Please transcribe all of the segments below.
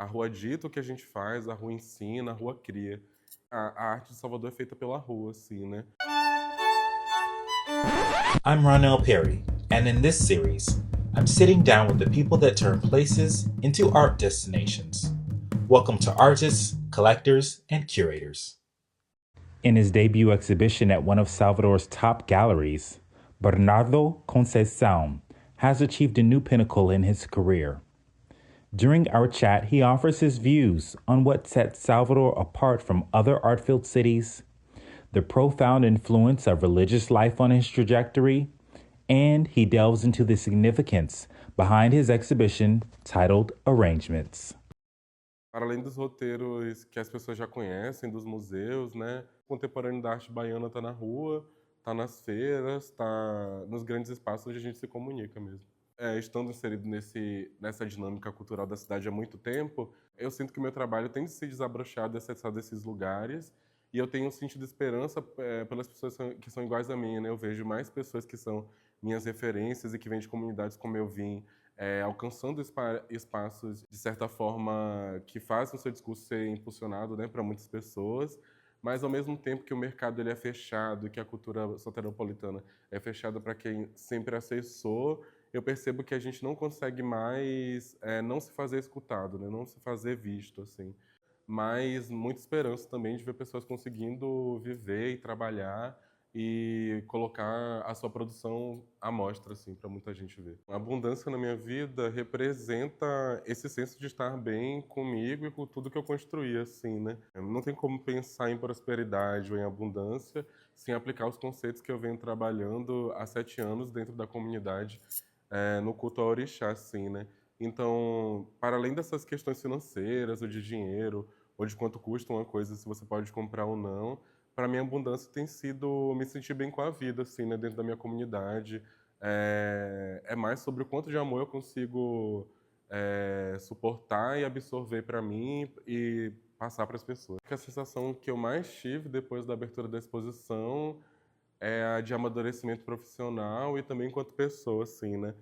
A rua dita o que a gente faz, a rua ensina, a rua cria. A arte de Salvador é feita pela rua, assim, né? I'm Ronell Perry, and in this series, I'm sitting down with the people that turn places into art destinations. Welcome to artists, collectors, and curators. In his debut exhibition at one of Salvador's top galleries, Bernardo Conceição has achieved a new pinnacle in his career. During our chat, he offers his views on what sets Salvador apart from other art-filled cities, the profound influence of religious life on his trajectory, and he delves into the significance behind his exhibition titled Arrangements. Para além dos roteiros que as pessoas já conhecem, dos museus, né? O contemporâneo da arte baiana está na rua, está nas feiras, está nos grandes espaços onde a gente se comunica mesmo. Estando inserido nessa dinâmica cultural da cidade há muito tempo, eu sinto que o meu trabalho tem se desabrochado e acessado esses lugares, e eu tenho sentido esperança pelas pessoas que são iguais a mim, né? Eu vejo mais pessoas que são minhas referências e que vêm de comunidades como eu vim, alcançando espaços, de certa forma, que fazem o seu discurso ser impulsionado, né, para muitas pessoas, mas ao mesmo tempo que o mercado ele é fechado, que a cultura soteropolitana é fechada para quem sempre acessou, eu percebo que a gente não consegue mais não se fazer escutado, né, não se fazer visto, assim. Mas muita esperança também de ver pessoas conseguindo viver e trabalhar e colocar a sua produção à mostra, assim, para muita gente ver. A abundância na minha vida representa esse senso de estar bem comigo e com tudo que eu construí, assim, né? Não tem como pensar em prosperidade ou em abundância sem aplicar os conceitos que eu venho trabalhando há 7 anos dentro da comunidade, no culto ao orixá, assim, né? Então, para além dessas questões financeiras, ou de dinheiro, ou de quanto custa uma coisa, se você pode comprar ou não, para mim a abundância tem sido me sentir bem com a vida, assim, né, dentro da minha comunidade. É mais sobre o quanto de amor eu consigo suportar e absorver para mim e passar para as pessoas. A sensação que eu mais tive depois da abertura da exposição é a de amadurecimento profissional e também enquanto pessoa, assim, né?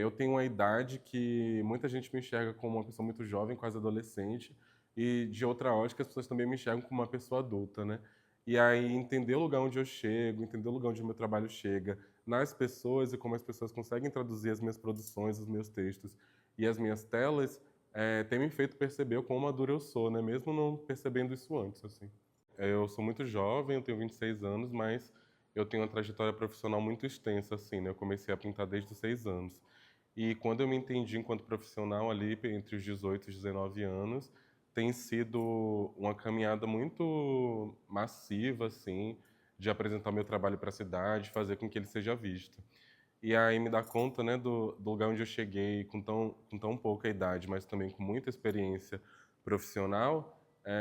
Eu tenho uma idade que muita gente me enxerga como uma pessoa muito jovem, quase adolescente, e de outra ótica as pessoas também me enxergam como uma pessoa adulta, né? E aí entender o lugar onde eu chego, entender o lugar onde o meu trabalho chega, nas pessoas e como as pessoas conseguem traduzir as minhas produções, os meus textos e as minhas telas, tem me feito perceber o quão maduro eu sou, né? Mesmo não percebendo isso antes, assim. Eu sou muito jovem, eu tenho 26 anos, mas eu tenho uma trajetória profissional muito extensa, assim, né? Eu comecei a pintar desde os 6 anos. E quando eu me entendi enquanto profissional ali, entre os 18 e os 19 anos, tem sido uma caminhada muito massiva, assim, de apresentar meu trabalho para a cidade, fazer com que ele seja visto. E aí me dar conta, né, do lugar onde eu cheguei com tão pouca idade, mas também com muita experiência profissional,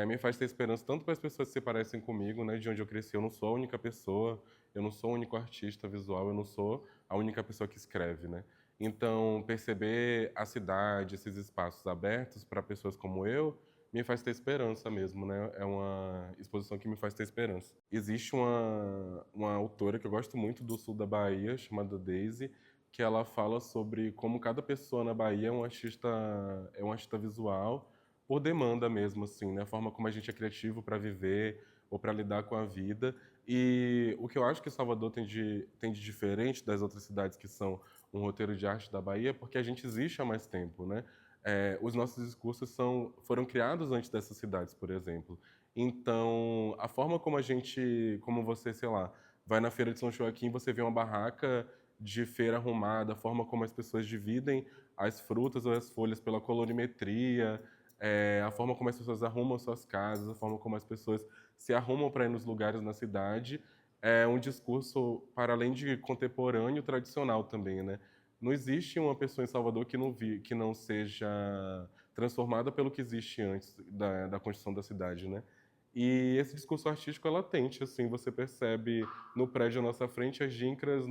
me faz ter esperança tanto para as pessoas que se parecem comigo, né, de onde eu cresci. Eu não sou a única pessoa, eu não sou o único artista visual, eu não sou a única pessoa que escreve, né? Então, perceber a cidade, esses espaços abertos para pessoas como eu, me faz ter esperança mesmo, né? É uma exposição que me faz ter esperança. Existe uma autora que eu gosto muito do sul da Bahia, chamada Daisy, que ela fala sobre como cada pessoa na Bahia é um artista visual por demanda mesmo, assim, né? A forma como a gente é criativo para viver ou para lidar com a vida. E o que eu acho que Salvador tem de diferente das outras cidades que são um roteiro de arte da Bahia, é porque a gente existe há mais tempo, né? Os nossos discursos foram criados antes dessas cidades, por exemplo. Então, a forma como você, sei lá, vai na feira de São Joaquim, você vê uma barraca de feira arrumada, a forma como as pessoas dividem as frutas ou as folhas pela colorimetria, a forma como as pessoas arrumam suas casas, a forma como as pessoas se arrumam para ir nos lugares na cidade, é um discurso, para além de contemporâneo, tradicional também, né? Não existe uma pessoa em Salvador que não seja transformada pelo que existe antes da construção da cidade, né? E esse discurso artístico é latente, assim, você percebe no prédio à nossa frente as gincras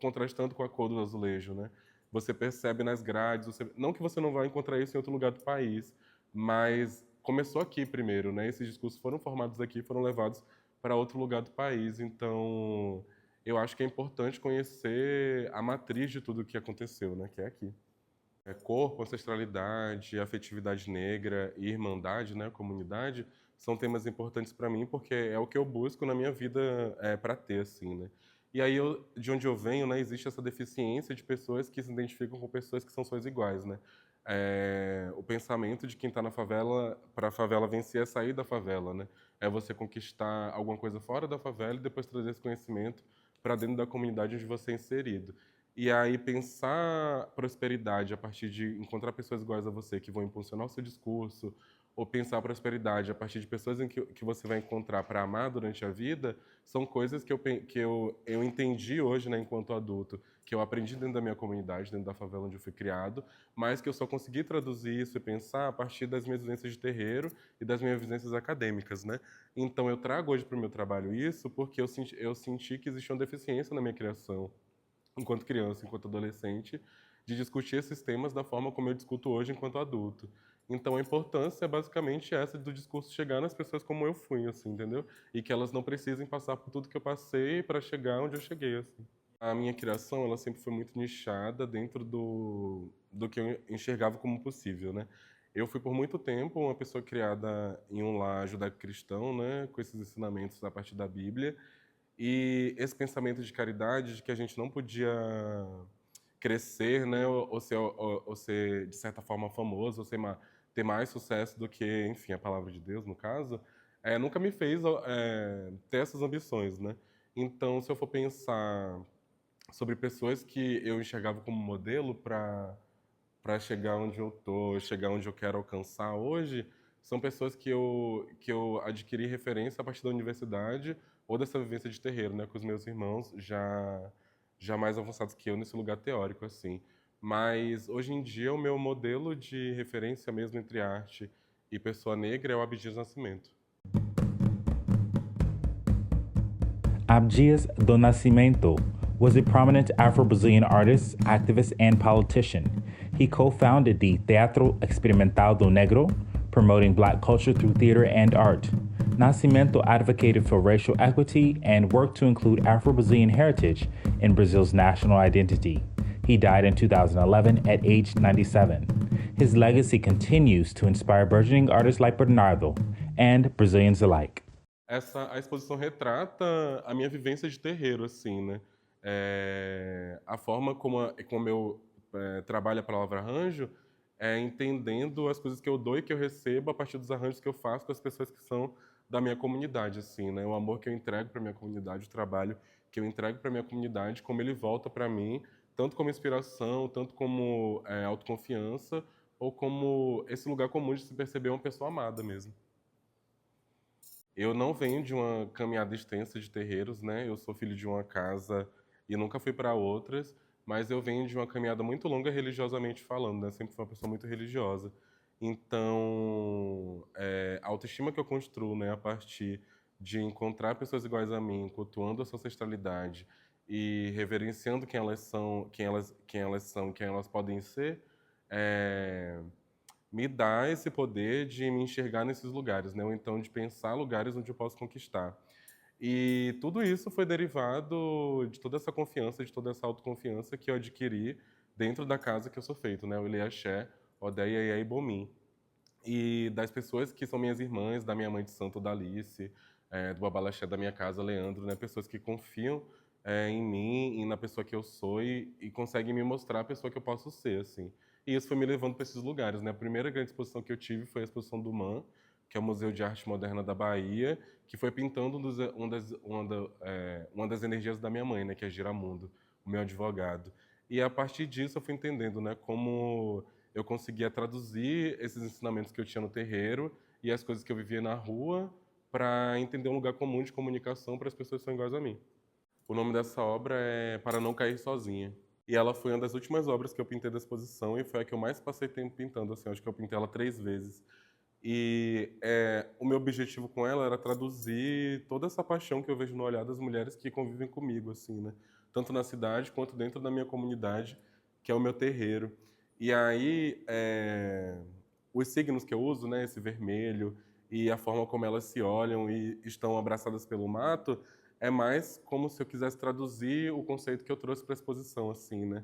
contrastando com a cor do azulejo, né? Você percebe nas grades, não que você não vá encontrar isso em outro lugar do país, mas começou aqui primeiro, né? Esses discursos foram formados aqui, foram levados para outro lugar do país, então eu acho que é importante conhecer a matriz de tudo o que aconteceu, né? Que é aqui. Corpo, ancestralidade, afetividade negra e irmandade, né, comunidade, são temas importantes para mim, porque é o que eu busco na minha vida para ter, assim, né. E aí de onde eu venho, né, existe essa deficiência de pessoas que se identificam com pessoas que são suas iguais, né. O pensamento de quem está na favela, para a favela vencer é sair da favela, né. É você conquistar alguma coisa fora da favela e depois trazer esse conhecimento para dentro da comunidade onde você é inserido. E aí pensar prosperidade a partir de encontrar pessoas iguais a você que vão impulsionar o seu discurso, ou pensar prosperidade a partir de pessoas que você vai encontrar para amar durante a vida, são coisas que eu entendi hoje, né, enquanto adulto, que eu aprendi dentro da minha comunidade, dentro da favela onde eu fui criado, mas que eu só consegui traduzir isso e pensar a partir das minhas vivências de terreiro e das minhas vivências acadêmicas, né? Então eu trago hoje para o meu trabalho isso porque eu senti que existia uma deficiência na minha criação enquanto criança, enquanto adolescente, de discutir esses temas da forma como eu discuto hoje enquanto adulto. Então a importância é basicamente essa do discurso chegar nas pessoas como eu fui, assim, entendeu? E que elas não precisem passar por tudo que eu passei para chegar onde eu cheguei, assim. A minha criação, ela sempre foi muito nichada dentro do que eu enxergava como possível, né? Eu fui por muito tempo uma pessoa criada em um lar judaico-cristão, né, com esses ensinamentos a partir da Bíblia, e esse pensamento de caridade, de que a gente não podia crescer, né, ou ser, de certa forma, famoso, ter mais sucesso do que, enfim, a palavra de Deus, no caso, nunca me fez ter essas ambições, né? Então, se eu for pensar sobre pessoas que eu enxergava como modelo para chegar onde eu tô, chegar onde eu quero alcançar hoje, são pessoas que eu adquiri referência a partir da universidade ou dessa vivência de terreiro, né, com os meus irmãos já mais avançados que eu nesse lugar teórico, assim. Mas hoje em dia o meu modelo de referência mesmo entre arte e pessoa negra é o Abdias Nascimento. Abdias do Nascimento was a prominent Afro-Brazilian artist, activist, and politician. He co-founded the Teatro Experimental do Negro, promoting Black culture through theater and art. Nascimento advocated for racial equity and worked to include Afro-Brazilian heritage in Brazil's national identity. He died in 2011 at age 97. His legacy continues to inspire burgeoning artists like Bernardo and Brazilians alike. A exposição retrata a minha vivência de terreiro, assim, né? A forma como eu trabalho a palavra arranjo é entendendo as coisas que eu dou e que eu recebo a partir dos arranjos que eu faço com as pessoas que são da minha comunidade, assim, né? O amor que eu entrego para minha comunidade, o trabalho que eu entrego para minha comunidade, como ele volta para mim, tanto como inspiração, tanto como autoconfiança, ou como esse lugar comum de se perceber uma pessoa amada mesmo. Eu não venho de uma caminhada extensa de terreiros, né? Eu sou filho de uma casa e nunca fui para outras, mas eu venho de uma caminhada muito longa religiosamente falando, né? Sempre fui uma pessoa muito religiosa. Então, a autoestima que eu construo, né, a partir de encontrar pessoas iguais a mim, cultuando a sua ancestralidade e reverenciando quem elas são, quem elas podem ser, é, me dá esse poder de me enxergar nesses lugares, né? Ou então de pensar lugares onde eu posso conquistar. E tudo isso foi derivado de toda essa confiança, de toda essa autoconfiança que eu adquiri dentro da casa que eu sou feito, né? O Ileaxé, Odeia e Bomim. E das pessoas que são minhas irmãs, da minha mãe de santo, da Alice, do Babalaxé da minha casa, Leandro, né? Pessoas que confiam em mim e na pessoa que eu sou e conseguem me mostrar a pessoa que eu posso ser, assim. E isso foi me levando para esses lugares, né? A primeira grande exposição que eu tive foi a exposição do MAN, que é o Museu de Arte Moderna da Bahia, que foi pintando uma das energias da minha mãe, né? Que é Giramundo, o meu advogado. E a partir disso eu fui entendendo, né? Como eu conseguia traduzir esses ensinamentos que eu tinha no terreiro e as coisas que eu vivia na rua para entender um lugar comum de comunicação para as pessoas que são iguais a mim. O nome dessa obra é Para Não Cair Sozinha. E ela foi uma das últimas obras que eu pintei da exposição e foi a que eu mais passei tempo pintando, assim, acho que eu pintei ela 3 vezes. E o meu objetivo com ela era traduzir toda essa paixão que eu vejo no olhar das mulheres que convivem comigo, assim, né? Tanto na cidade quanto dentro da minha comunidade, que é o meu terreiro. E aí, os signos que eu uso, né, esse vermelho e a forma como elas se olham e estão abraçadas pelo mato, é mais como se eu quisesse traduzir o conceito que eu trouxe para a exposição, assim, né?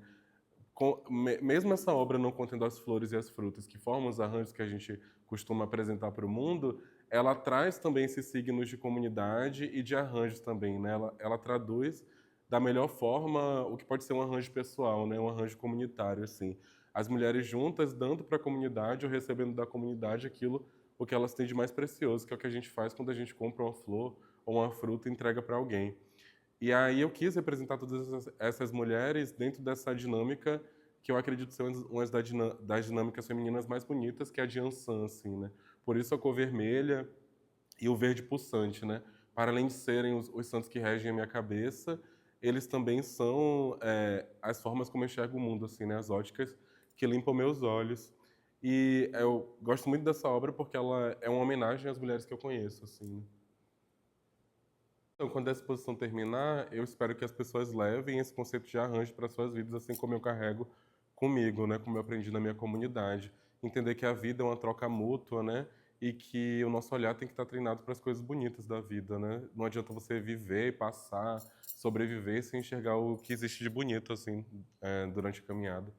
Mesmo essa obra não contendo as flores e as frutas que formam os arranjos que a gente costuma apresentar para o mundo, ela traz também esses signos de comunidade e de arranjos também, né? Ela traduz da melhor forma o que pode ser um arranjo pessoal, né? Um arranjo comunitário, assim. As mulheres juntas dando para a comunidade ou recebendo da comunidade aquilo o que elas têm de mais precioso, que é o que a gente faz quando a gente compra uma flor ou uma fruta e entrega para alguém. E aí eu quis representar todas essas mulheres dentro dessa dinâmica que eu acredito ser uma das dinâmicas femininas mais bonitas, que é a de Ansan, assim, né? Por isso a cor vermelha e o verde pulsante, né? Para além de serem os santos que regem a minha cabeça, eles também são as formas como eu enxergo o mundo, assim, né? As óticas que limpam meus olhos. E eu gosto muito dessa obra porque ela é uma homenagem às mulheres que eu conheço, assim, né? Então, quando a exposição terminar, eu espero que as pessoas levem esse conceito de arranjo para suas vidas, assim como eu carrego comigo, né, como eu aprendi na minha comunidade. Entender que a vida é uma troca mútua, né, e que o nosso olhar tem que estar treinado para as coisas bonitas da vida, né? Não adianta você viver e passar, sobreviver sem enxergar o que existe de bonito, assim, durante a caminhada.